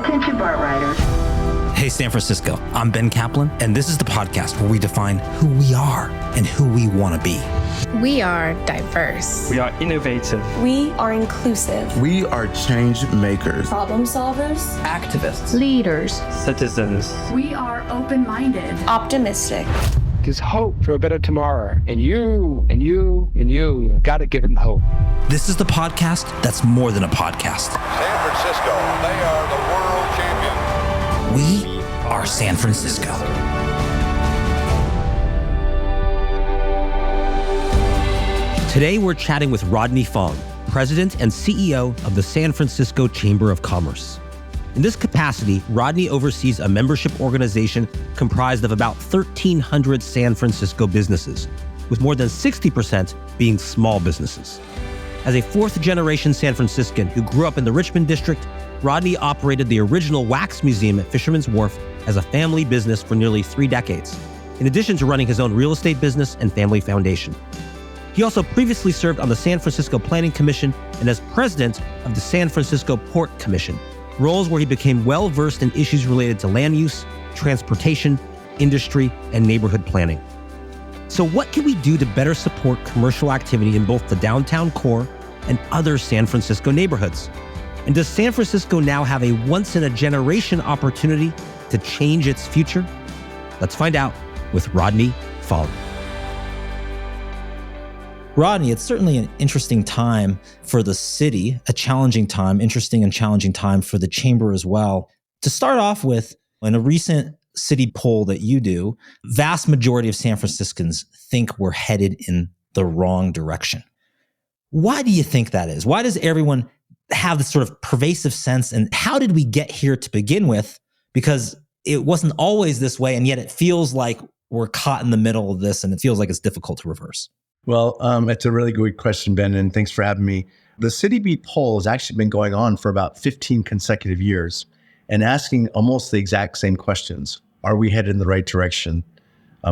Attention BART riders. Hey, San Francisco, I'm Ben Kaplan, and this is the podcast where we define who we are and who we want to be. We are diverse. We are innovative. We are inclusive. We are change makers. Problem solvers. Activists. Leaders. Citizens. We are open-minded. Optimistic. There's hope for a better tomorrow. And you gotta give them hope. This is the podcast that's more than a podcast. San Francisco, they are the world champions. We are San Francisco. Today, we're chatting with Rodney Fong, President and CEO of the San Francisco Chamber of Commerce. In this capacity, Rodney oversees a membership organization comprised of about 1,300 San Francisco businesses, with more than 60% being small businesses. As a fourth-generation San Franciscan who grew up in the Richmond district, Rodney operated the original Wax Museum at Fisherman's Wharf as a family business for nearly 3 decades, in addition to running his own real estate business and family foundation. He also previously served on the San Francisco Planning Commission and as president of the San Francisco Port Commission, roles where he became well-versed in issues related to land use, transportation, industry, and neighborhood planning. So what can we do to better support commercial activity in both the downtown core and other San Francisco neighborhoods? And does San Francisco now have a once-in-a-generation opportunity to change its future? Let's find out with Rodney Fong. Rodney, it's certainly an interesting time for the city, a challenging time, interesting and challenging time for the chamber as well. To start off with, in a recent city poll that you do, vast majority of San Franciscans think we're headed in the wrong direction. Why do you think that is? Why does everyone have this sort of pervasive sense? And how did we get here to begin with? Because it wasn't always this way, and yet it feels like we're caught in the middle of this, and it feels like it's difficult to reverse. Well, it's a really good question, Ben, and thanks for having me. The City Beat poll has actually been going on for about 15 consecutive years and asking almost the exact same questions. Are we headed in the right direction?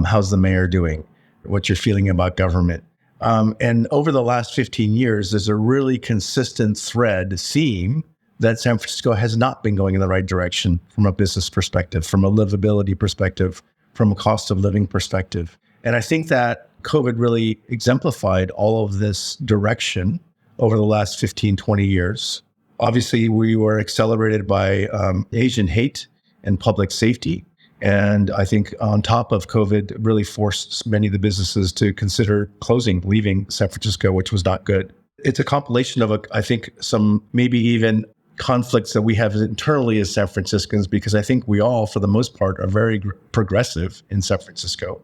How's the mayor doing? What's your feeling about government? And over the last 15 years, there's a really consistent theme that San Francisco has not been going in the right direction from a business perspective, from a livability perspective, from a cost of living perspective. And I think that COVID really exemplified all of this direction over the last 15, 20 years. Obviously, we were accelerated by Asian hate and public safety. And I think on top of COVID, really forced many of the businesses to consider closing, leaving San Francisco, which was not good. It's a compilation of, I think, some maybe even conflicts that we have internally as San Franciscans, because I think we all, for the most part, are very progressive in San Francisco.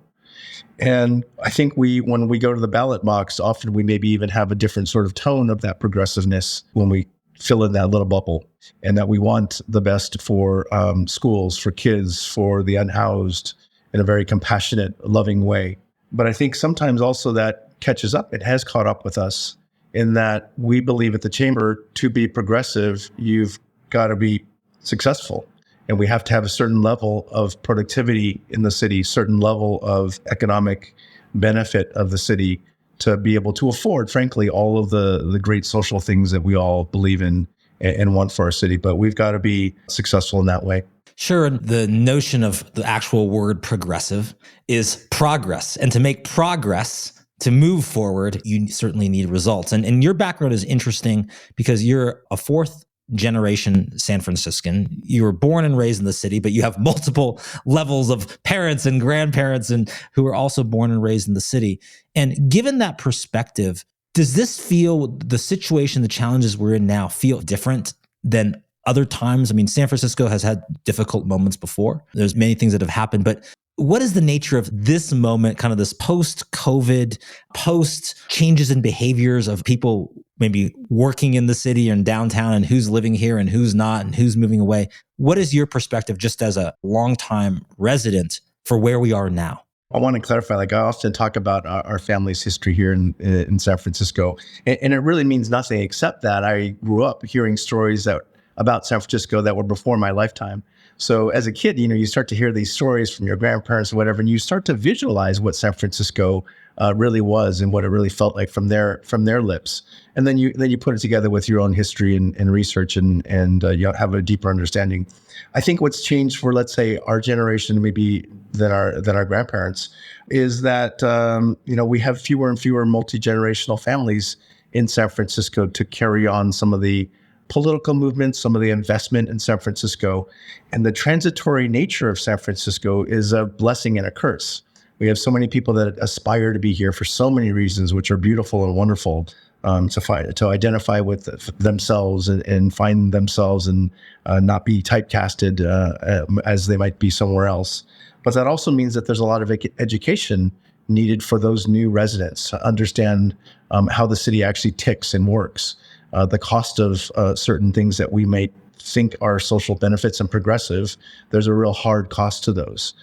And I think when we go to the ballot box, often we maybe even have a different sort of tone of that progressiveness when we fill in that little bubble, and that we want the best for schools, for kids, for the unhoused in a very compassionate, loving way. But I think sometimes also that catches up. It has caught up with us in that we believe at the chamber, to be progressive, you've got to be successful. And we have to have a certain level of productivity in the city, certain level of economic benefit of the city to be able to afford, frankly, all of the great social things that we all believe in and want for our city. But we've got to be successful in that way. Sure. The notion of the actual word progressive is progress. And to make progress, to move forward, you certainly need results. And your background is interesting because you're a fourth generation San Franciscan. You were born and raised in the city, but you have multiple levels of parents and grandparents and who are also born and raised in the city. And given that perspective, does this feel, the situation, the challenges we're in now, feel different than other times? I mean, San Francisco has had difficult moments before. There's many things that have happened, but what is the nature of this moment, kind of this post-COVID, post-changes in behaviors of people maybe working in the city and downtown, and who's living here and who's not and who's moving away? What is your perspective just as a longtime resident for where we are now? I want to clarify, I often talk about our family's history here in San Francisco, and it really means nothing except that I grew up hearing stories about San Francisco that were before my lifetime. So as a kid, you start to hear these stories from your grandparents or whatever, and you start to visualize what San Francisco really was and what it really felt like from their lips. And then you put it together with your own history and research and you have a deeper understanding. I think what's changed for, let's say, our generation, maybe than our grandparents, is that we have fewer and fewer multi-generational families in San Francisco to carry on some of the political movements, some of the investment in San Francisco. And the transitory nature of San Francisco is a blessing and a curse. We have so many people that aspire to be here for so many reasons, which are beautiful and wonderful, to identify with themselves and find themselves and not be typecasted as they might be somewhere else. But that also means that there's a lot of education needed for those new residents to understand how the city actually ticks and works. The cost of certain things that we might think are social benefits and progressive, there's a real hard cost to those.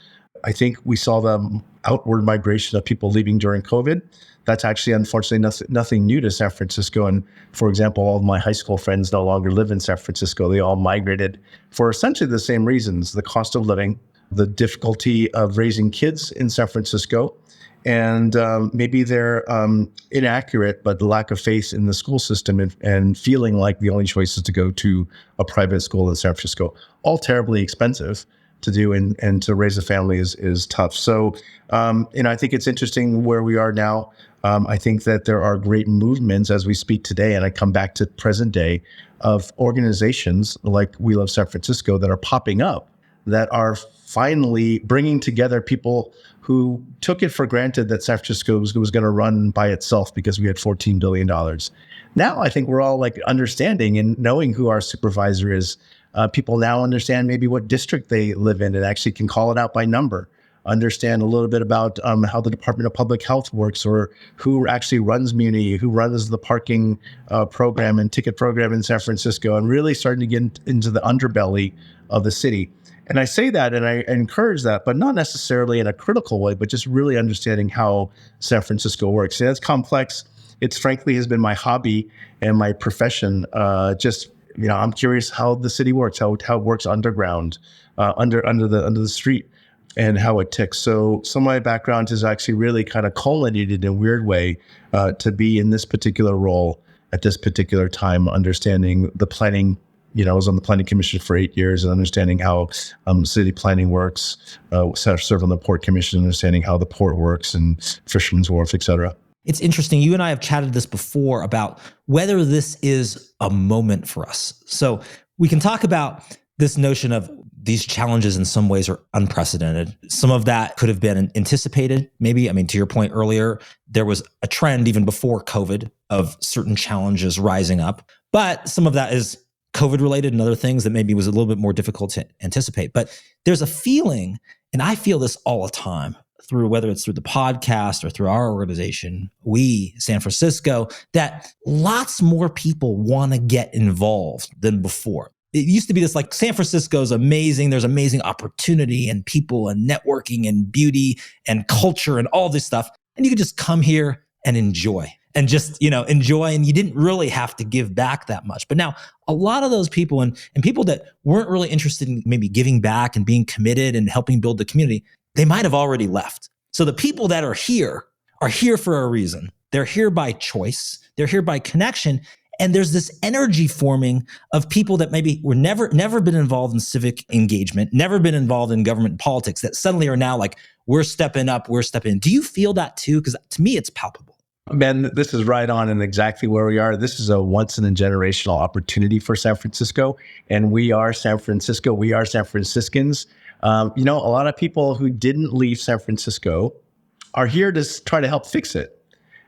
I think we saw the outward migration of people leaving during COVID. That's actually, unfortunately, nothing new to San Francisco. And for example, all of my high school friends no longer live in San Francisco. They all migrated for essentially the same reasons: the cost of living, the difficulty of raising kids in San Francisco, and maybe they're inaccurate, but the lack of faith in the school system and feeling like the only choice is to go to a private school in San Francisco. All terribly expensive to do, and to raise a family is tough. So, I think it's interesting where we are now. I think that there are great movements as we speak today, and I come back to present day, of organizations like We Love San Francisco that are popping up, that are finally bringing together people who took it for granted that San Francisco was going to run by itself because we had $14 billion. Now I think we're all like understanding and knowing who our supervisor is. People now understand maybe what district they live in and actually can call it out by number, understand a little bit about how the Department of Public Health works, or who actually runs Muni, who runs the parking program and ticket program in San Francisco, and really starting to get into the underbelly of the city. And I say that and I encourage that, but not necessarily in a critical way, but just really understanding how San Francisco works. And it's complex. It's frankly has been my hobby and my profession. I'm curious how the city works, how it works underground, under the street, and how it ticks. So some of my background is actually really kind of culminated in a weird way to be in this particular role at this particular time, understanding the planning. I was on the planning commission for 8 years and understanding how city planning works, served on the port commission, understanding how the port works and Fisherman's Wharf, et cetera. It's interesting. You and I have chatted this before about whether this is a moment for us. So we can talk about this notion of these challenges in some ways are unprecedented. Some of that could have been anticipated. Maybe, to your point earlier, there was a trend even before COVID of certain challenges rising up, but some of that is COVID related and other things that maybe was a little bit more difficult to anticipate. But there's a feeling, and I feel this all the time, whether it's through the podcast or through our organization, we, San Francisco, that lots more people want to get involved than before. It used to be this like San Francisco's amazing. There's amazing opportunity and people and networking and beauty and culture and all this stuff. And you could just come here and enjoy. And just, enjoy, and you didn't really have to give back that much. But now a lot of those people and people that weren't really interested in maybe giving back and being committed and helping build the community, they might have already left. So the people that are here for a reason. They're here by choice. They're here by connection. And there's this energy forming of people that maybe were never been involved in civic engagement, never been involved in government politics, that suddenly are now like, we're stepping up, we're stepping in. Do you feel that too? Because to me, it's palpable. Ben, this is right on and exactly where we are. This is a once in a generational opportunity for San Francisco. And we are San Francisco. We are San Franciscans. A lot of people who didn't leave San Francisco are here to try to help fix it.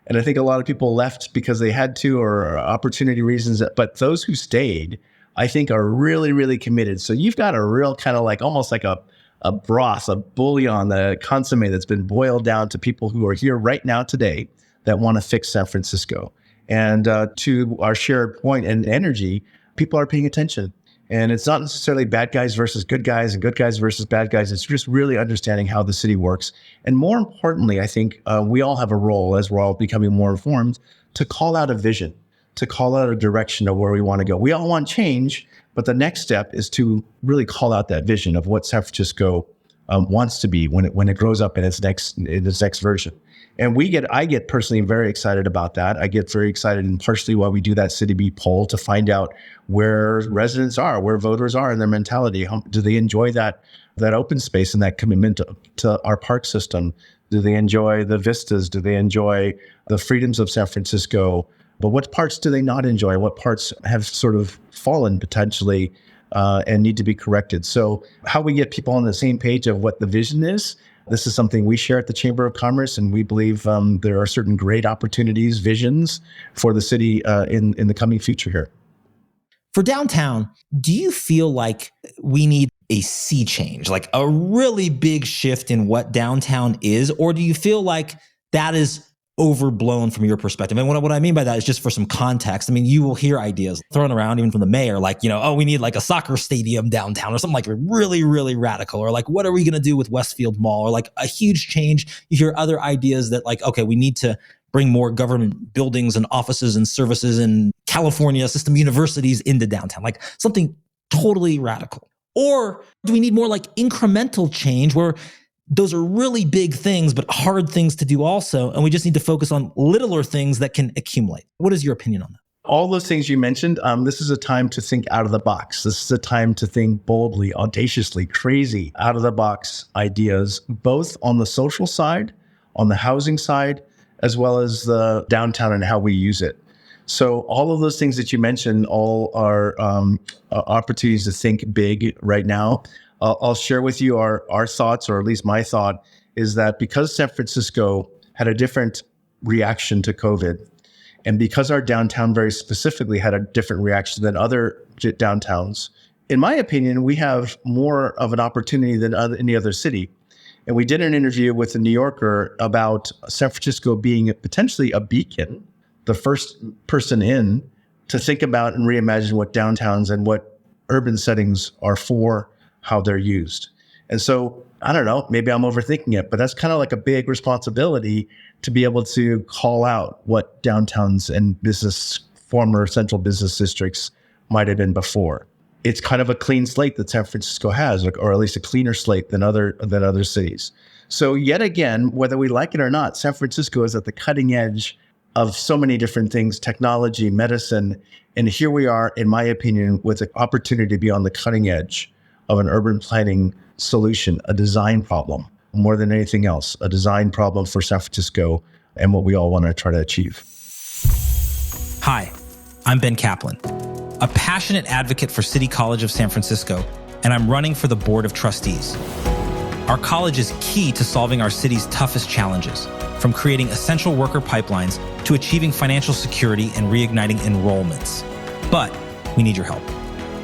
And I think a lot of people left because they had to or opportunity reasons. But those who stayed, I think, are really, really committed. So you've got a real kind of like almost like a broth, a bouillon, a consomme that's been boiled down to people who are here right now today that want to fix San Francisco. And to our shared point and energy, people are paying attention. And it's not necessarily bad guys versus good guys and good guys versus bad guys. It's just really understanding how the city works. And more importantly, I think we all have a role, as we're all becoming more informed, to call out a vision, to call out a direction of where we want to go. We all want change, but the next step is to really call out that vision of what San Francisco wants to be when it grows up in its next version. And I get personally very excited about that. I get very excited, and partially why we do that City Beat poll, to find out where residents are, where voters are in their mentality. Do they enjoy that open space and that commitment to our park system? Do they enjoy the vistas? Do they enjoy the freedoms of San Francisco? But what parts do they not enjoy? What parts have sort of fallen potentially and need to be corrected? So how we get people on the same page of what the vision is, this is something we share at the Chamber of Commerce, and we believe there are certain great opportunities, visions for the city in the coming future here. For downtown, do you feel like we need a sea change, like a really big shift in what downtown is? Or do you feel like that is overblown from your perspective? And what I mean by that is, just for some context, I mean, you will hear ideas thrown around even from the mayor, like, oh, we need like a soccer stadium downtown or something like really, really radical, or like, what are we going to do with Westfield Mall, or like a huge change. You hear other ideas that like, okay, we need to bring more government buildings and offices and services and California system universities into downtown, like something totally radical. Or do we need more like incremental change where those are really big things, but hard things to do also, and we just need to focus on littler things that can accumulate? What is your opinion on that? All those things you mentioned, this is a time to think out of the box. This is a time to think boldly, audaciously, crazy, out of the box ideas, both on the social side, on the housing side, as well as the downtown and how we use it. So all of those things that you mentioned all are opportunities to think big right now. I'll share with you our thoughts, or at least my thought, is that because San Francisco had a different reaction to COVID, and because our downtown very specifically had a different reaction than other downtowns, in my opinion, we have more of an opportunity than any other city. And we did an interview with the New Yorker about San Francisco being potentially a beacon, the first person in to think about and reimagine what downtowns and what urban settings are for, how they're used. And so, I don't know, maybe I'm overthinking it, but that's kind of like a big responsibility to be able to call out what downtowns and former central business districts might have been before. It's kind of a clean slate that San Francisco has, or at least a cleaner slate than other cities. So yet again, whether we like it or not, San Francisco is at the cutting edge of so many different things, technology, medicine. And here we are, in my opinion, with an opportunity to be on the cutting edge of an urban planning solution, a design problem, more than anything else, a design problem for San Francisco and what we all want to try to achieve. Hi, I'm Ben Kaplan, a passionate advocate for City College of San Francisco, and I'm running for the Board of Trustees. Our college is key to solving our city's toughest challenges, from creating essential worker pipelines to achieving financial security and reigniting enrollments. But we need your help.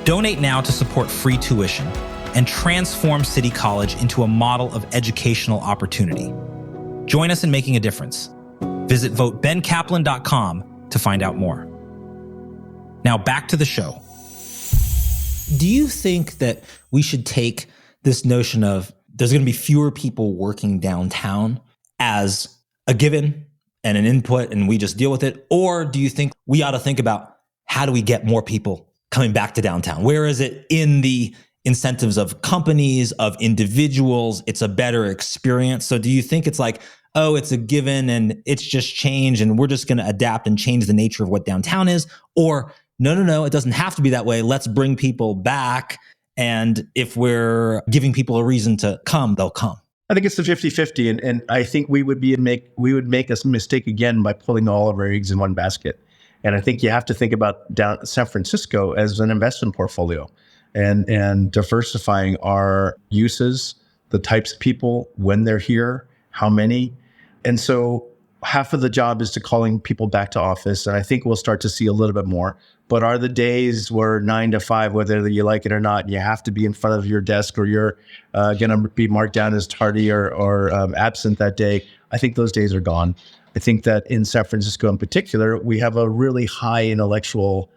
Donate now to support free tuition and transform City College into a model of educational opportunity. Join us in making a difference. Visit votebenkaplan.com to find out more. Now back to the show. Do you think that we should take this notion of there's going to be fewer people working downtown as a given and an input and we just deal with it? Or do you think we ought to think about how do we get more people coming back to downtown? Where is it in the incentives of companies, of individuals? It's a better experience. So do you think it's like, oh, it's a given and it's just change and we're just going to adapt and change the nature of what downtown is? Or no, it doesn't have to be that way. Let's bring people back. And if we're giving people a reason to come, they'll come. I think it's the 50-50. And I think we would make a mistake again by pulling all of our eggs in one basket. And I think you have to think about San Francisco as an investment portfolio and diversifying our uses, the types of people, when they're here, how many. And so half of the job is to calling people back to office. And I think we'll start to see a little bit more. But are the days where 9 to 5, whether you like it or not, you have to be in front of your desk or you're going to be marked down as tardy or absent that day? I think those days are gone. I think that in San Francisco in particular, we have a really high intellectual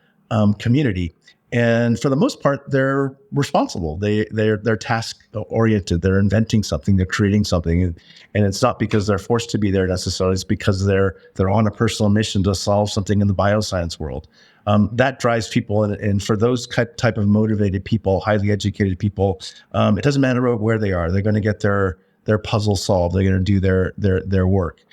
community. And for the most part, they're responsible. They're task oriented. They're inventing something. They're creating something, and it's not because they're forced to be there necessarily. It's because they're on a personal mission to solve something in the bioscience world. That drives people, and for those type of motivated people, highly educated people, it doesn't matter where they are. They're going to get their puzzle solved. They're going to do their work.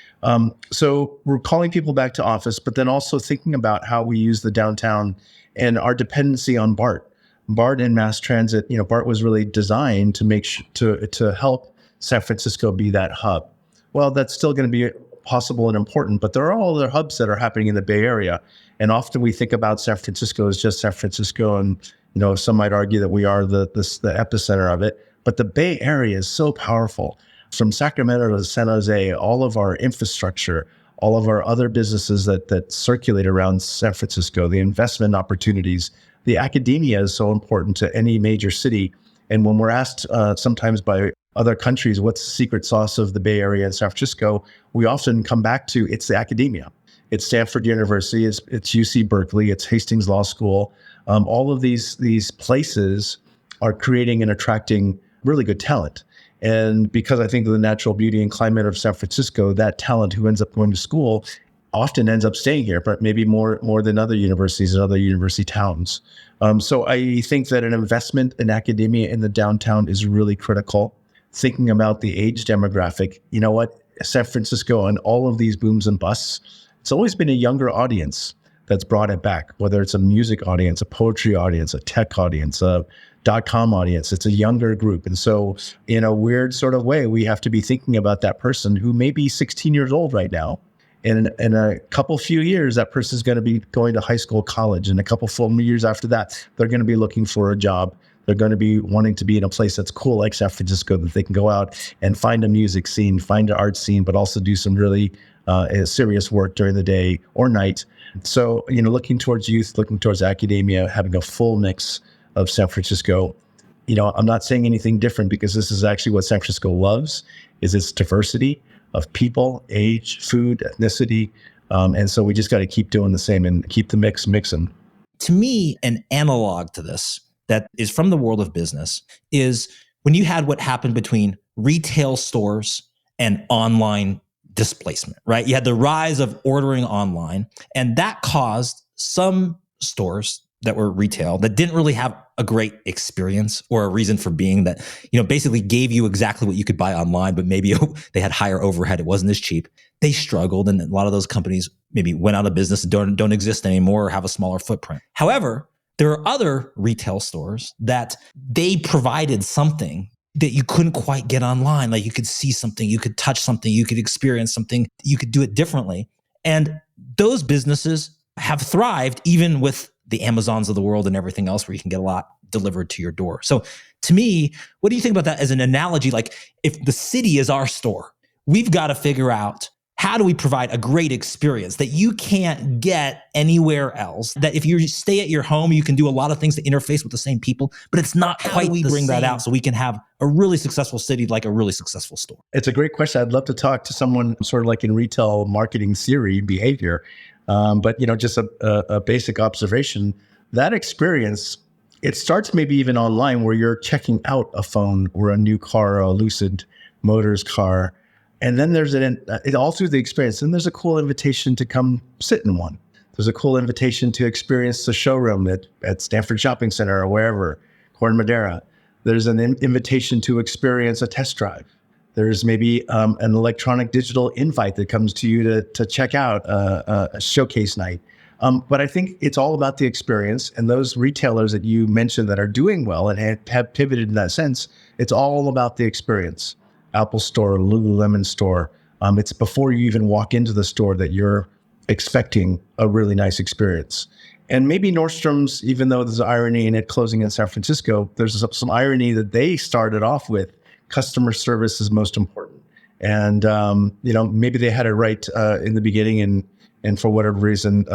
So we're calling people back to office, but then also thinking about how we use the downtown and our dependency on BART. BART and mass transit, BART was really designed to to help San Francisco be that hub. Well, that's still going to be possible and important, but there are all other hubs that are happening in the Bay Area. And often we think about San Francisco as just San Francisco, and some might argue that we are the epicenter of it. But the Bay Area is so powerful. From Sacramento to San Jose, all of our infrastructure, all of our other businesses that circulate around San Francisco, the investment opportunities, the academia is so important to any major city. And when we're asked sometimes by other countries, what's the secret sauce of the Bay Area and San Francisco, we often come back to it's the academia. It's Stanford University, it's UC Berkeley, it's Hastings Law School. All of these places are creating and attracting really good talent. And because I think of the natural beauty and climate of San Francisco, that talent who ends up going to school often ends up staying here, but maybe more than other universities and other university towns. So I think that an investment in academia in the downtown is really critical. Thinking about the age demographic, San Francisco and all of these booms and busts, it's always been a younger audience that's brought it back, whether it's a music audience, a poetry audience, a tech audience, a .com audience. It's a younger group. And so in a weird sort of way, we have to be thinking about that person who may be 16 years old right now. And in a few years, that person's going to be going to high school, college. And a couple full years after that, they're going to be looking for a job. They're going to be wanting to be in a place that's cool like San Francisco, that they can go out and find a music scene, find an art scene, but also do some really serious work during the day or night. So, looking towards youth, looking towards academia, having a full mix of San Francisco. I'm not saying anything different, because this is actually what San Francisco loves, is its diversity of people, age, food, ethnicity. And so we just got to keep doing the same and keep the mixing. To me, an analog to this that is from the world of business is when you had what happened between retail stores and online displacement, right? You had the rise of ordering online, and that caused some stores that were retail that didn't really have a great experience or a reason for being, that, basically gave you exactly what you could buy online, but maybe they had higher overhead. It wasn't as cheap. They struggled. And a lot of those companies maybe went out of business, don't exist anymore, or have a smaller footprint. However, there are other retail stores that they provided something that you couldn't quite get online. Like you could see something, you could touch something, you could experience something, you could do it differently. And those businesses have thrived even with the Amazons of the world and everything else, where you can get a lot delivered to your door. So to me, what do you think about that as an analogy? Like, if the city is our store, we've got to figure out, how do we provide a great experience that you can't get anywhere else? That if you stay at your home, you can do a lot of things to interface with the same people, but it's not quite the same. That out so we can have a really successful city, like a really successful store? It's a great question. I'd love to talk to someone sort of like in retail marketing theory, behavior. But, just a basic observation, that experience, it starts maybe even online, where you're checking out a phone or a new car, or a Lucid Motors car. And then there's all through the experience. And there's a cool invitation to come sit in one. There's a cool invitation to experience the showroom at Stanford Shopping Center or wherever, Corn Madera. There's an invitation to experience a test drive. There's maybe an electronic digital invite that comes to you to check out a showcase night. But I think it's all about the experience. And those retailers that you mentioned that are doing well and have pivoted in that sense, it's all about the experience. Apple Store, Lululemon Store. It's before you even walk into the store that you're expecting a really nice experience. And maybe Nordstrom's, even though there's irony in it closing in San Francisco, there's some irony that they started off with customer service is most important. And, maybe they had it right in the beginning, and for whatever reason,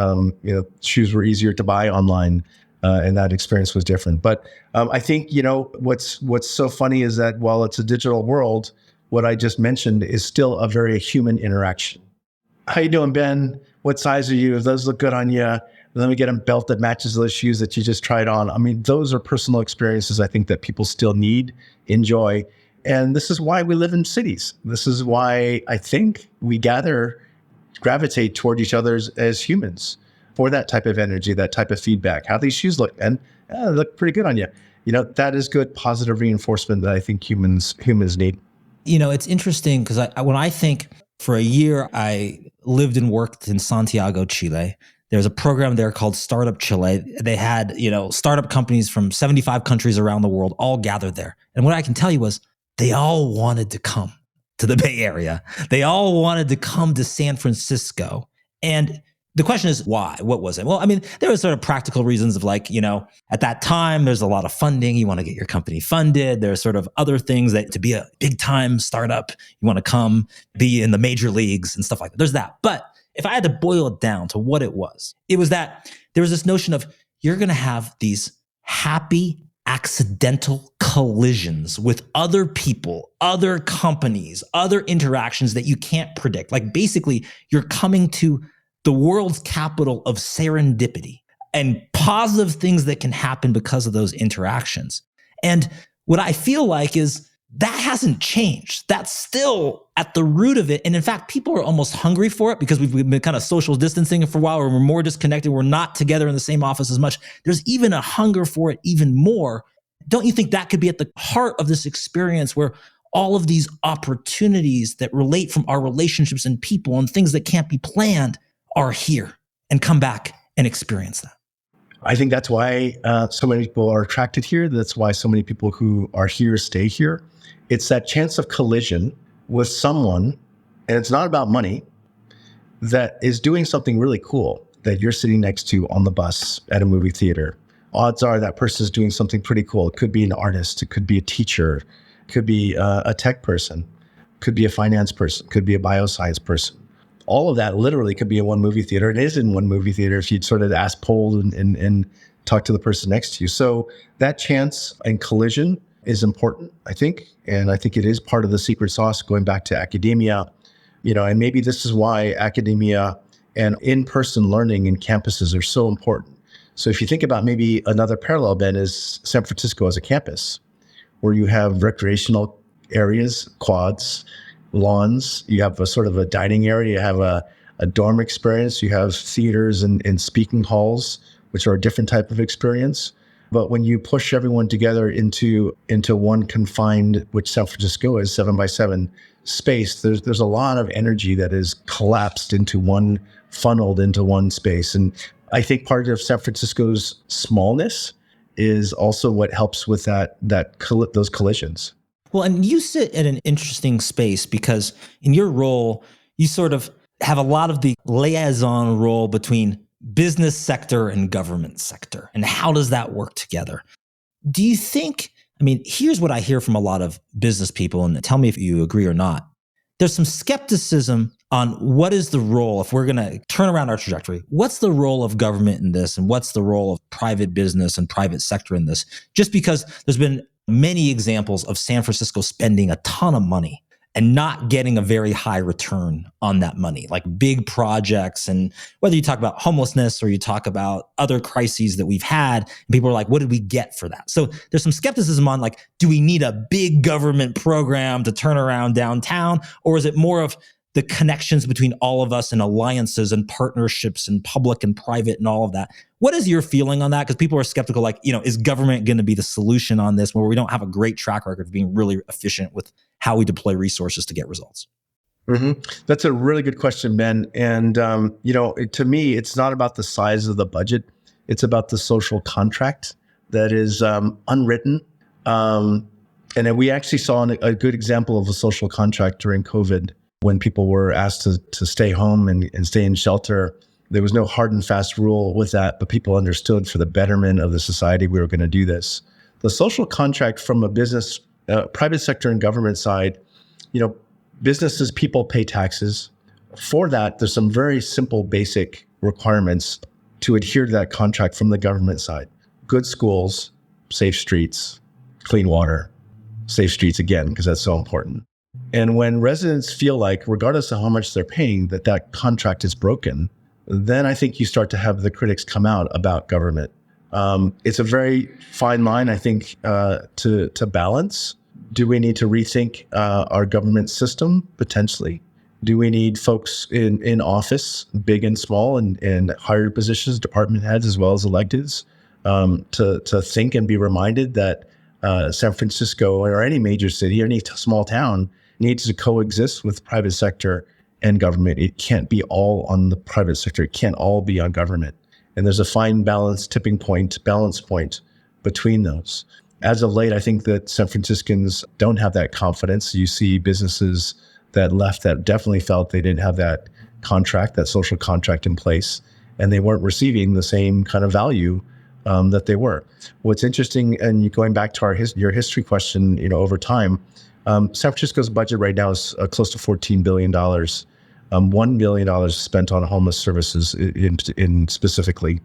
shoes were easier to buy online. And that experience was different. But I think, what's so funny is that while it's a digital world, what I just mentioned is still a very human interaction. How you doing, Ben? What size are you? If those look good on you, let me get a belt that matches those shoes that you just tried on. I mean, those are personal experiences I think that people still need, enjoy. And this is why we live in cities. This is why I think we gravitate toward each other as humans, for that type of energy, that type of feedback. How these shoes look, and they look pretty good on you. That is good positive reinforcement that I think humans need. It's interesting because when I think For a year, I lived and worked in Santiago, Chile. There's a program there called Startup Chile. They had, startup companies from 75 countries around the world all gathered there. And what I can tell you was they all wanted to come to the Bay Area. They all wanted to come to San Francisco. And the question is why? What was it? Well, I mean, there were sort of practical reasons of at that time, there's a lot of funding. You want to get your company funded. There's sort of other things that to be a big time startup, you want to come be in the major leagues and stuff like that. There's that. But if I had to boil it down to what it was that there was this notion of you're going to have these happy, accidental collisions with other people, other companies, other interactions that you can't predict. Like basically, you're coming to the world's capital of serendipity and positive things that can happen because of those interactions. And what I feel like is that hasn't changed. That's still at the root of it. And in fact, people are almost hungry for it because we've been kind of social distancing for a while, or we're more disconnected. We're not together in the same office as much. There's even a hunger for it even more. Don't you think that could be at the heart of this experience where all of these opportunities that relate from our relationships and people and things that can't be planned are here, and come back and experience that? I think that's why so many people are attracted here. That's why so many people who are here stay here. It's that chance of collision with someone, and it's not about money, that is doing something really cool that you're sitting next to on the bus at a movie theater. Odds are that person is doing something pretty cool. It could be an artist. It could be a teacher. It could be a tech person. It could be a finance person. It could be a bioscience person. All of that literally could be in one movie theater. It is in one movie theater if you'd sort of ask, poll, and talk to the person next to you. So that chance and collision is important, I think. And I think it is part of the secret sauce going back to academia, and maybe this is why academia and in-person learning in campuses are so important. So if you think about maybe another parallel, Ben, is San Francisco as a campus, where you have recreational areas, quads, lawns, you have a sort of a dining area, you have a dorm experience, you have theaters and speaking halls, which are a different type of experience. But when you push everyone together into one confined, which San Francisco is, 7x7 space, there's a lot of energy that is collapsed into one, funneled into one space. And I think part of San Francisco's smallness is also what helps with those collisions. Well, and you sit in an interesting space because in your role, you sort of have a lot of the liaison role between business sector and government sector. And how does that work together? Do you think, here's what I hear from a lot of business people, and tell me if you agree or not. There's some skepticism on what is the role, if we're going to turn around our trajectory, what's the role of government in this? And what's the role of private business and private sector in this? Just because there's been many examples of San Francisco spending a ton of money and not getting a very high return on that money, like big projects. And whether you talk about homelessness or you talk about other crises that we've had, people are like, what did we get for that? So there's some skepticism on do we need a big government program to turn around downtown? Or is it more of the connections between all of us and alliances and partnerships and public and private and all of that? What is your feeling on that? Because people are skeptical, is government going to be the solution on this where we don't have a great track record of being really efficient with how we deploy resources to get results? Mm-hmm. That's a really good question, Ben. And, to me, it's not about the size of the budget. It's about the social contract that is unwritten. And then we actually saw a good example of a social contract during COVID when people were asked to stay home and stay in shelter. There was no hard and fast rule with that, but people understood for the betterment of the society we were going to do this. The social contract from a business, private sector and government side, businesses, people pay taxes. For that, there's some very simple, basic requirements to adhere to that contract from the government side. Good schools, safe streets, clean water, safe streets again, because that's so important. And when residents feel like, regardless of how much they're paying, that contract is broken, then I think you start to have the critics come out about government. It's a very fine line, I think, to balance. Do we need to rethink our government system? Potentially. Do we need folks in office, big and small, and higher positions, department heads as well as electeds, to think and be reminded that San Francisco or any major city or any small town needs to coexist with private sector and government. It can't be all on the private sector. It can't all be on government. And there's a fine balance, balance point between those. As of late, I think that San Franciscans don't have that confidence. You see businesses that left that definitely felt they didn't have that contract, that social contract in place, and they weren't receiving the same kind of value that they were. What's interesting, and going back to your history question, over time, San Francisco's budget right now is close to $14 billion. $1 billion spent on homeless services in specifically.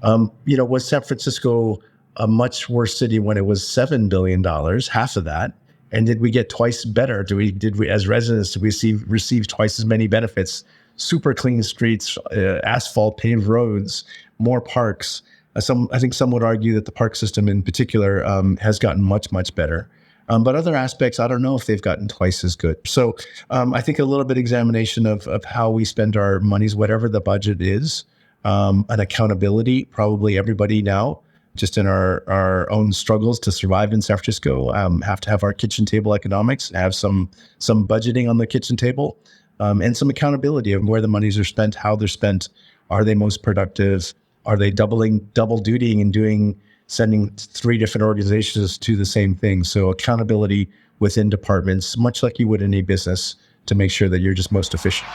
Was San Francisco a much worse city when it was $7 billion, half of that? And did we get twice better? Did we as residents, did we receive twice as many benefits? Super clean streets, asphalt paved roads, more parks. I think some would argue that the park system in particular has gotten much, much better. But other aspects, I don't know if they've gotten twice as good. So I think a little bit examination of how we spend our monies, whatever the budget is, an accountability, probably everybody now, just in our own struggles to survive in San Francisco, have to have our kitchen table economics, have some budgeting on the kitchen table, and some accountability of where the monies are spent, how they're spent. Are they most productive? Are they double dutying and sending 3 different organizations to the same thing? So accountability within departments, much like you would in a business, to make sure that you're just most efficient.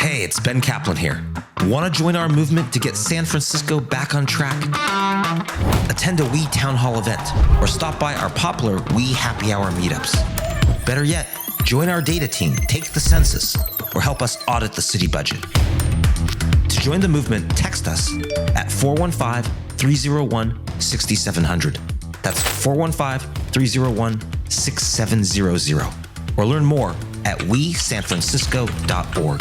Hey, it's Ben Kaplan here. Want to join our movement to get San Francisco back on track? Attend a We Town Hall event or stop by our popular We Happy Hour meetups. Better yet, join our data team, take the census, or help us audit the city budget. To join the movement, text us at 415-301-6700. That's 415-301-6700. Or learn more at wesanfrancisco.org.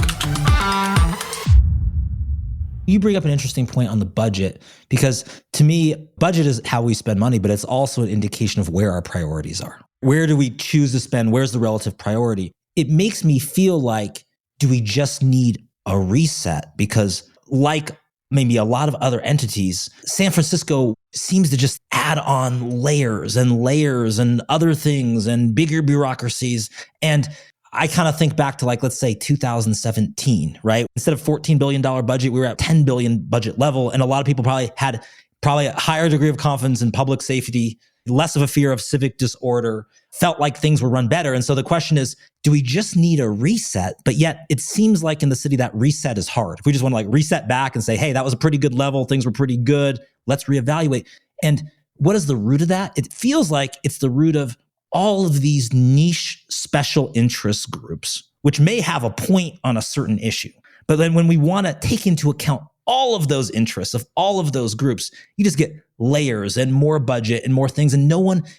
You bring up an interesting point on the budget, because to me, budget is how we spend money, but it's also an indication of where our priorities are. Where do we choose to spend? Where's the relative priority? It makes me feel like, do we just need a reset? Because like maybe a lot of other entities, San Francisco seems to just add on layers and other things and bigger bureaucracies. And I kind of think back to, like, let's say 2017, right? Instead of $14 billion budget, we were at $10 billion budget level. And a lot of people had a higher degree of confidence in public safety, less of a fear of civic disorder, felt like things were run better. And so the question is, do we just need a reset? But yet it seems like in the city that reset is hard. If we just want to reset back and say, hey, that was a pretty good level, things were pretty good, let's reevaluate. And what is the root of that? It feels like it's the root of all of these niche special interest groups, which may have a point on a certain issue. But then when we want to take into account all of those interests of all of those groups, you just get layers and more budget and more things. And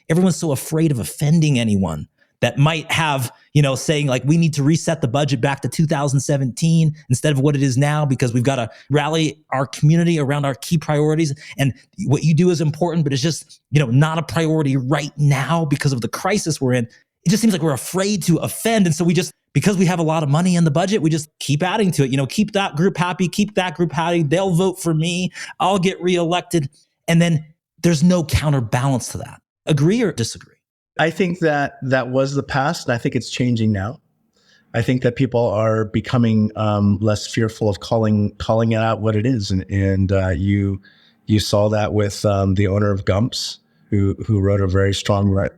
everyone's so afraid of offending anyone that might have, saying we need to reset the budget back to 2017 instead of what it is now, because we've got to rally our community around our key priorities. And what you do is important, but it's just, not a priority right now because of the crisis we're in. It just seems like we're afraid to offend. And so because we have a lot of money in the budget, we just keep adding to it. Keep that group happy, keep that group happy. They'll vote for me. I'll get reelected. And then there's no counterbalance to that. Agree or disagree? I think that was the past, and I think it's changing now. I think that people are becoming less fearful of calling it out what it is. And you saw that with the owner of Gumps, who wrote a very strong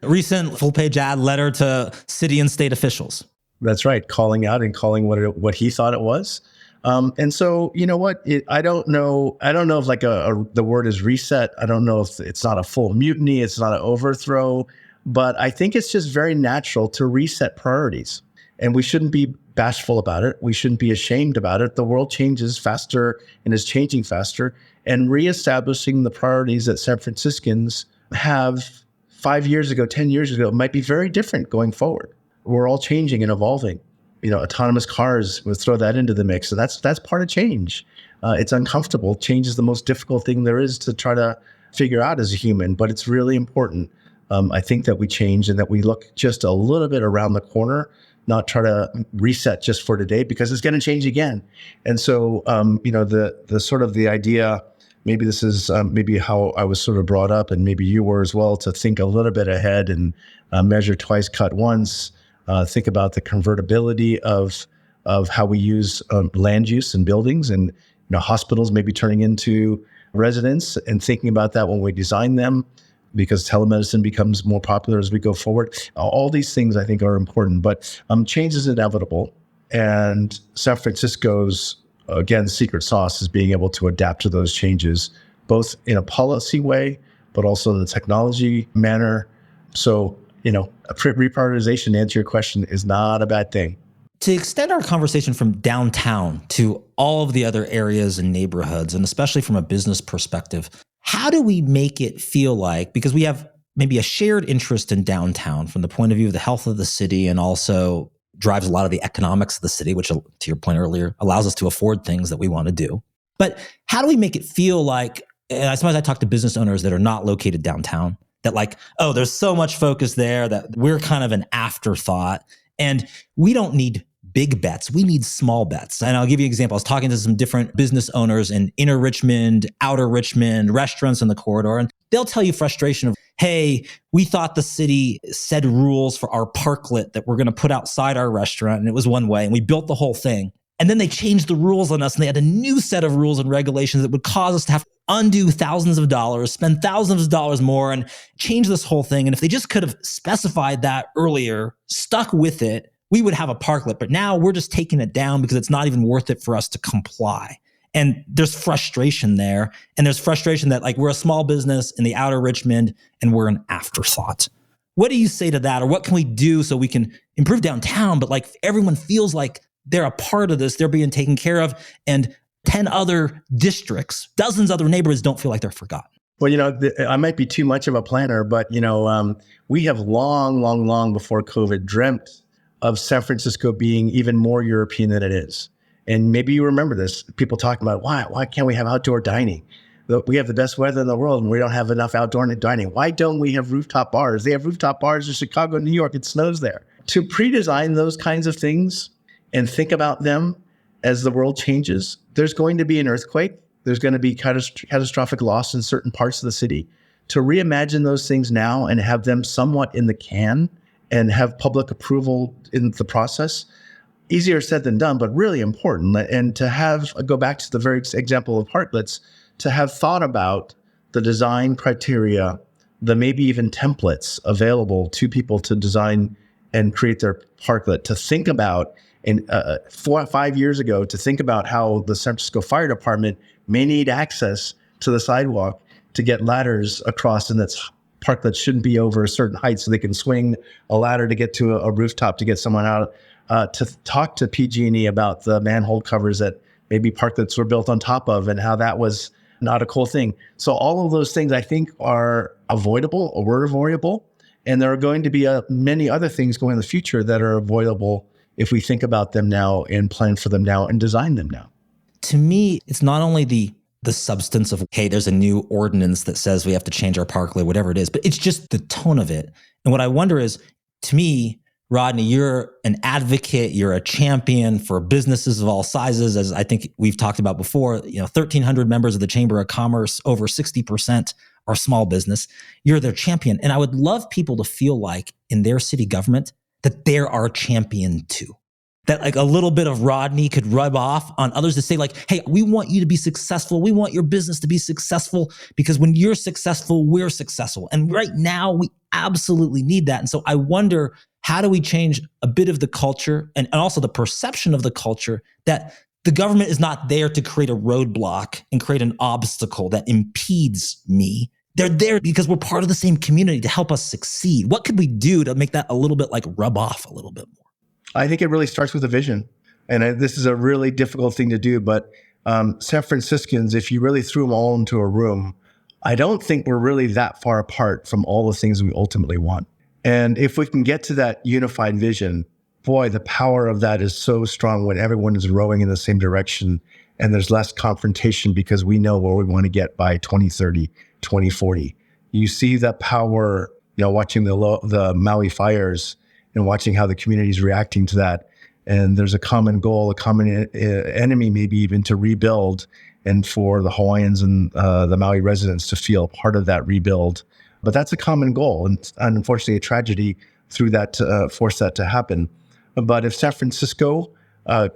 recent full-page ad letter to city and state officials. That's right, calling out and calling what he thought it was. And so, you know what? I don't know if the word is reset. I don't know if it's not a full mutiny. It's not an overthrow. But I think it's just very natural to reset priorities. And we shouldn't be bashful about it. We shouldn't be ashamed about it. The world changes faster and is changing faster. And reestablishing the priorities that San Franciscans have 5 years ago, 10 years ago, might be very different going forward. We're all changing and evolving. Autonomous cars, we'll throw that into the mix. So that's part of change. It's uncomfortable. Change is the most difficult thing there is to try to figure out as a human, but it's really important. I think that we change and that we look just a little bit around the corner, not try to reset just for today, because it's going to change again. And so, the sort of the idea, maybe this is maybe how I was sort of brought up, and maybe you were as well, to think a little bit ahead and measure twice, cut once. think about the convertibility of how we use land use in buildings, and hospitals maybe turning into residents, and thinking about that when we design them, because telemedicine becomes more popular as we go forward. All these things I think are important, but change is inevitable. And San Francisco's, again, secret sauce is being able to adapt to those changes, both in a policy way, but also in the technology manner. So, reprioritization, to answer your question, is not a bad thing. To extend our conversation from downtown to all of the other areas and neighborhoods, and especially from a business perspective, how do we make it feel like, because we have maybe a shared interest in downtown from the point of view of the health of the city, and also drives a lot of the economics of the city, which, to your point earlier, allows us to afford things that we want to do. But how do we make it feel like, and sometimes I talk to business owners that are not located downtown, that like, oh, there's so much focus there that we're kind of an afterthought, and we don't need big bets. We need small bets. And I'll give you an example. I was talking to some different business owners in inner Richmond, outer Richmond, restaurants in the corridor, and they'll tell you frustration of, hey, we thought the city said rules for our parklet that we're going to put outside our restaurant, and it was one way, and we built the whole thing. And then they changed the rules on us, and they had a new set of rules and regulations that would cause us to have to undo thousands of dollars, spend thousands of dollars more, and change this whole thing. And if they just could have specified that earlier, stuck with it, we would have a parklet. But now we're just taking it down because it's not even worth it for us to comply. And there's frustration there. And there's frustration that like we're a small business in the outer Richmond and we're an afterthought. What do you say to that? Or what can we do so we can improve downtown, but like everyone feels like they're a part of this, they're being taken care of, and 10 other districts, dozens other neighborhoods don't feel like they're forgotten? Well, I might be too much of a planner, but we have long before COVID dreamt of San Francisco being even more European than it is. And maybe you remember this, people talking about, why can't we have outdoor dining? We have the best weather in the world and we don't have enough outdoor dining. Why don't we have rooftop bars? They have rooftop bars in Chicago and New York. It snows there. To pre-design those kinds of things and think about them as the world changes, there's going to be an earthquake. There's going to be catastrophic loss in certain parts of the city. To reimagine those things now and have them somewhat in the can and have public approval in the process, easier said than done, but really important. And to go back to the very example of parklets, to have thought about the design criteria, the maybe even templates available to people to design and create their parklet, to think about, and 4 or 5 years ago, to think about how the San Francisco Fire Department may need access to the sidewalk to get ladders across, and that's parklet shouldn't be over a certain height so they can swing a ladder to get to a rooftop to get someone out, to talk to PG&E about the manhole covers that maybe parklets were built on top of and how that was not a cool thing. So all of those things I think are avoidable or were avoidable. And there are going to be many other things going in the future that are avoidable if we think about them now and plan for them now and design them now. To me, it's not only the substance of, hey, there's a new ordinance that says we have to change our parklet, whatever it is, but it's just the tone of it. And what I wonder is, to me, Rodney, you're an advocate, you're a champion for businesses of all sizes, as I think we've talked about before. 1,300 members of the Chamber of Commerce, over 60% are small business. You're their champion. And I would love people to feel like in their city government that they're our champion too. That like a little bit of Rodney could rub off on others to say like, hey, we want you to be successful. We want your business to be successful because when you're successful, we're successful. And right now we absolutely need that. And so I wonder, how do we change a bit of the culture and also the perception of the culture that the government is not there to create a roadblock and create an obstacle that impedes me. They're there because we're part of the same community to help us succeed. What could we do to make that a little bit like rub off a little bit more? I think it really starts with a vision. And this is a really difficult thing to do, but San Franciscans, if you really threw them all into a room, I don't think we're really that far apart from all the things we ultimately want. And if we can get to that unified vision, boy, the power of that is so strong when everyone is rowing in the same direction and there's less confrontation because we know where we want to get by 2030, 2040. You see that power, watching the Maui fires and watching how the community is reacting to that. And there's a common goal, a common enemy, maybe even to rebuild, and for the Hawaiians and the Maui residents to feel part of that rebuild. But that's a common goal, and unfortunately a tragedy through that to force that to happen. But if San Francisco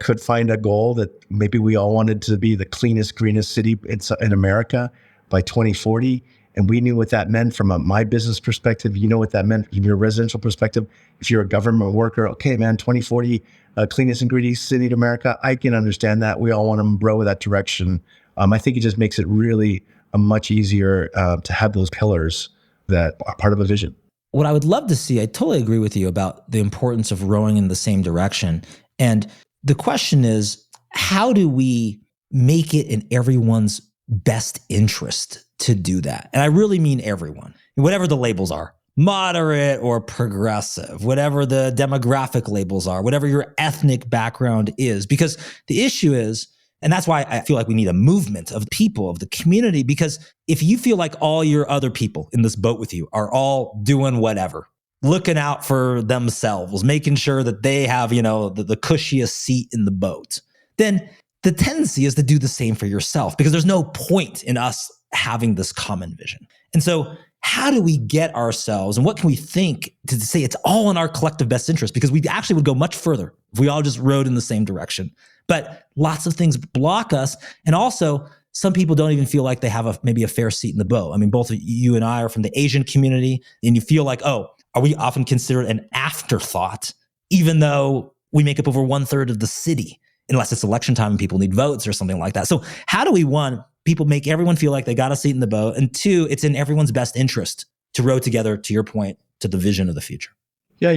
could find a goal that maybe we all wanted to be the cleanest, greenest city in America by 2040, and we knew what that meant from my business perspective, you know what that meant from your residential perspective. If you're a government worker, okay, man, 2040, cleanest and greenest city in America, I can understand that. We all want to grow in that direction. I think it just makes it really much easier to have those pillars that are part of a vision. What I would love to see, I totally agree with you about the importance of rowing in the same direction. And the question is, how do we make it in everyone's best interest to do that? And I really mean everyone, whatever the labels are, moderate or progressive, whatever the demographic labels are, whatever your ethnic background is. Because the issue is, and that's why I feel like we need a movement of people, of the community, because if you feel like all your other people in this boat with you are all doing whatever, looking out for themselves, making sure that they have, the cushiest seat in the boat, then the tendency is to do the same for yourself, because there's no point in us having this common vision. And so how do we get ourselves, and what can we think to say it's all in our collective best interest? Because we actually would go much further if we all just rowed in the same direction. But lots of things block us. And also, some people don't even feel like they have maybe a fair seat in the boat. I mean, both you and I are from the Asian community, and you feel like, are we often considered an afterthought, even though we make up over 1/3 of the city, unless it's election time and people need votes or something like that. So how do we, one, people make everyone feel like they got a seat in the boat, and two, it's in everyone's best interest to row together, to your point, to the vision of the future? Yeah,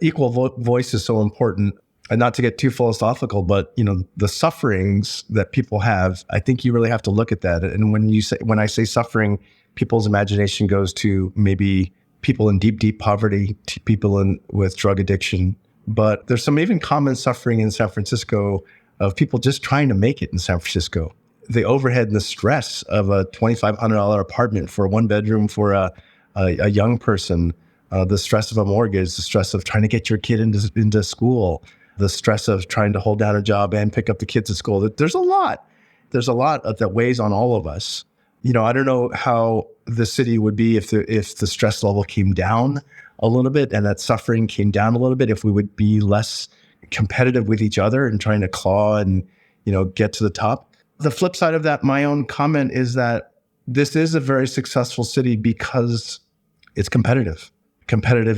equal voice is so important. And not to get too philosophical, but the sufferings that people have, I think you really have to look at that. And when I say suffering, people's imagination goes to maybe people in deep, deep poverty, to people with drug addiction. But there's some even common suffering in San Francisco of people just trying to make it in San Francisco. The overhead and the stress of a $2,500 apartment for a 1-bedroom for a young person, the stress of a mortgage, the stress of trying to get your kid into school, the stress of trying to hold down a job and pick up the kids at school. There's a lot that weighs on all of us. I don't know how the city would be if the stress level came down a little bit and that suffering came down a little bit, if we would be less competitive with each other and trying to claw and, get to the top. The flip side of that, my own comment is that this is a very successful city because it's competitive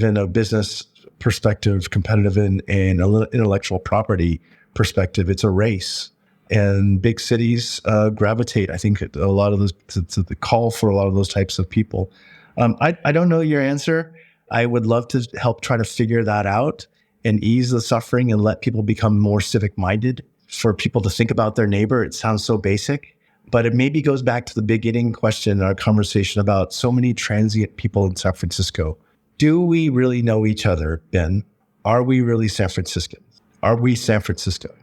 in a business perspective, competitive in an intellectual property perspective. It's a race, and big cities gravitate, I think, a lot of those to the call for a lot of those types of people. I don't know your answer. I would love to help try to figure that out and ease the suffering and let people become more civic minded, for people to think about their neighbor. It sounds so basic, but it maybe goes back to the beginning question in our conversation about so many transient people in San Francisco. Do we really know each other, Ben? Are we really San Franciscans? Are we San Francisco?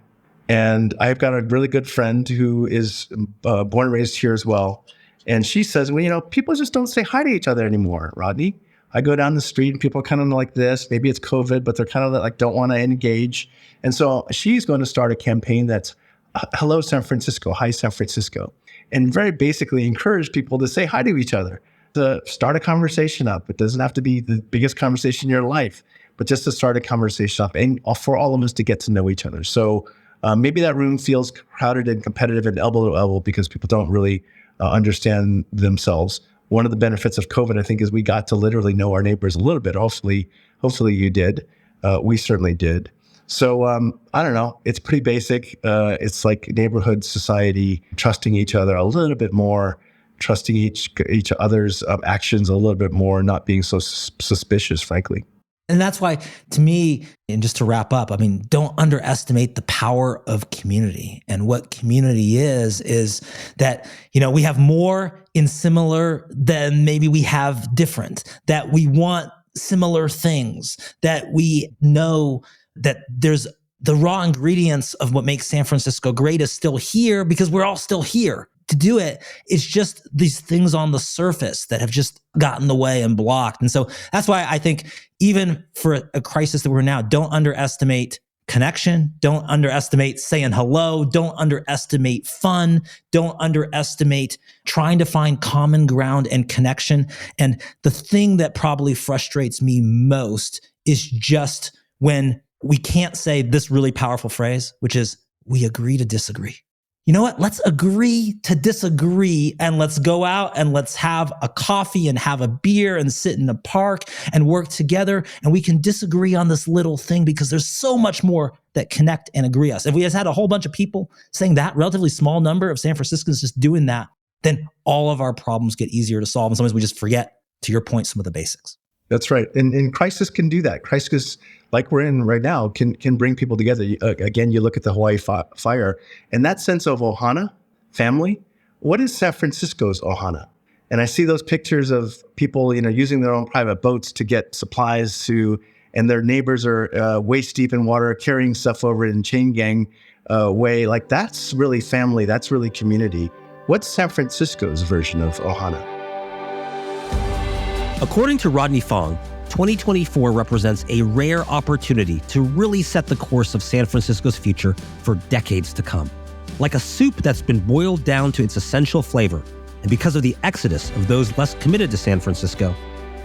And I've got a really good friend who is born and raised here as well. And she says, well, people just don't say hi to each other anymore, Rodney. I go down the street and people are kind of like this. Maybe it's COVID, but they're kind of like don't want to engage. And so she's going to start a campaign that's hello, San Francisco, hi, San Francisco. And very basically encourage people to say hi to each other, to start a conversation up. It doesn't have to be the biggest conversation in your life, but just to start a conversation up and for all of us to get to know each other. So maybe that room feels crowded and competitive and elbow to elbow because people don't really understand themselves. One of the benefits of COVID, I think, is we got to literally know our neighbors a little bit. Hopefully you did. We certainly did. So I don't know. It's pretty basic. It's like neighborhood society, trusting each other a little bit more, trusting each other's actions a little bit more, not being so suspicious, frankly. And that's why, to me, and just to wrap up, don't underestimate the power of community. And what community is that, we have more in similar than maybe we have different, that we want similar things, that we know that there's the raw ingredients of what makes San Francisco great is still here because we're all still here. To do it, it's just these things on the surface that have just gotten in the way and blocked. And so that's why I think even for a crisis that we're now, don't underestimate connection. Don't underestimate saying hello. Don't underestimate fun. Don't underestimate trying to find common ground and connection. And the thing that probably frustrates me most is just when we can't say this really powerful phrase, which is, we agree to disagree. You know what? Let's agree to disagree, and let's go out and let's have a coffee and have a beer and sit in a park and work together. And we can disagree on this little thing because there's so much more that connect and agree us. If we just had a whole bunch of people saying that, relatively small number of San Franciscans just doing that, then all of our problems get easier to solve. And sometimes we just forget, to your point, some of the basics. That's right. And crisis can do that. Crisis, like we're in right now, can bring people together. Again, you look at the Hawaii fire, and that sense of ohana, family. What is San Francisco's ohana? And I see those pictures of people, using their own private boats to get supplies to, and their neighbors are waist deep in water, carrying stuff over in chain gang way. Like, that's really family. That's really community. What's San Francisco's version of ohana? According to Rodney Fong, 2024 represents a rare opportunity to really set the course of San Francisco's future for decades to come. Like a soup that's been boiled down to its essential flavor, and because of the exodus of those less committed to San Francisco,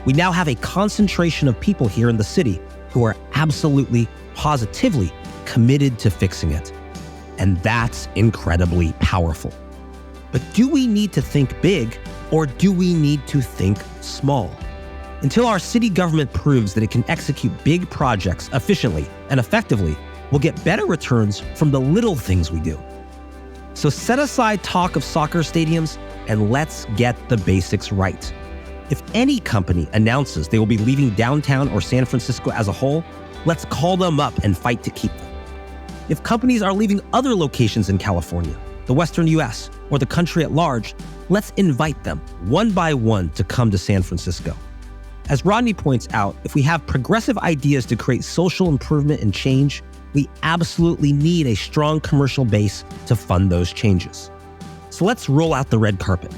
we now have a concentration of people here in the city who are absolutely, positively committed to fixing it. And that's incredibly powerful. But do we need to think big, or do we need to think small? Until our city government proves that it can execute big projects efficiently and effectively, we'll get better returns from the little things we do. So set aside talk of soccer stadiums and let's get the basics right. If any company announces they will be leaving downtown or San Francisco as a whole, let's call them up and fight to keep them. If companies are leaving other locations in California, the Western US, or the country at large, let's invite them one by one to come to San Francisco. As Rodney points out, if we have progressive ideas to create social improvement and change, we absolutely need a strong commercial base to fund those changes. So let's roll out the red carpet,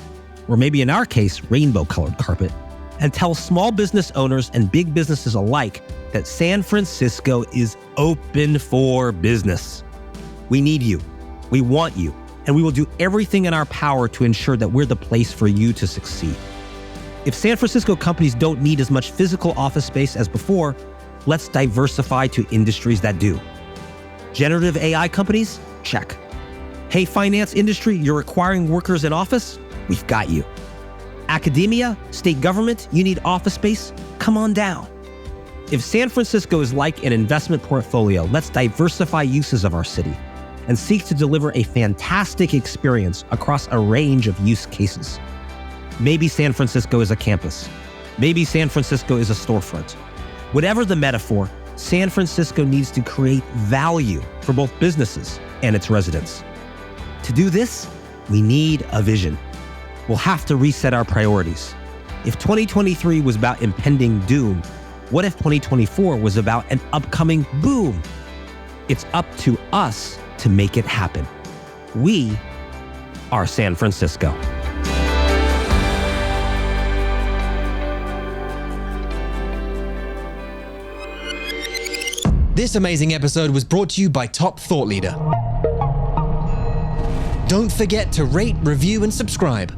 or maybe in our case, rainbow-colored carpet, and tell small business owners and big businesses alike that San Francisco is open for business. We need you, we want you, and we will do everything in our power to ensure that we're the place for you to succeed. If San Francisco companies don't need as much physical office space as before, let's diversify to industries that do. Generative AI companies? Check. Hey, finance industry, you're requiring workers in office? We've got you. Academia, state government, you need office space? Come on down. If San Francisco is like an investment portfolio, let's diversify uses of our city and seek to deliver a fantastic experience across a range of use cases. Maybe San Francisco is a campus. Maybe San Francisco is a storefront. Whatever the metaphor, San Francisco needs to create value for both businesses and its residents. To do this, we need a vision. We'll have to reset our priorities. If 2023 was about impending doom, what if 2024 was about an upcoming boom? It's up to us to make it happen. We are San Francisco. This amazing episode was brought to you by Top Thought Leader. Don't forget to rate, review, and subscribe.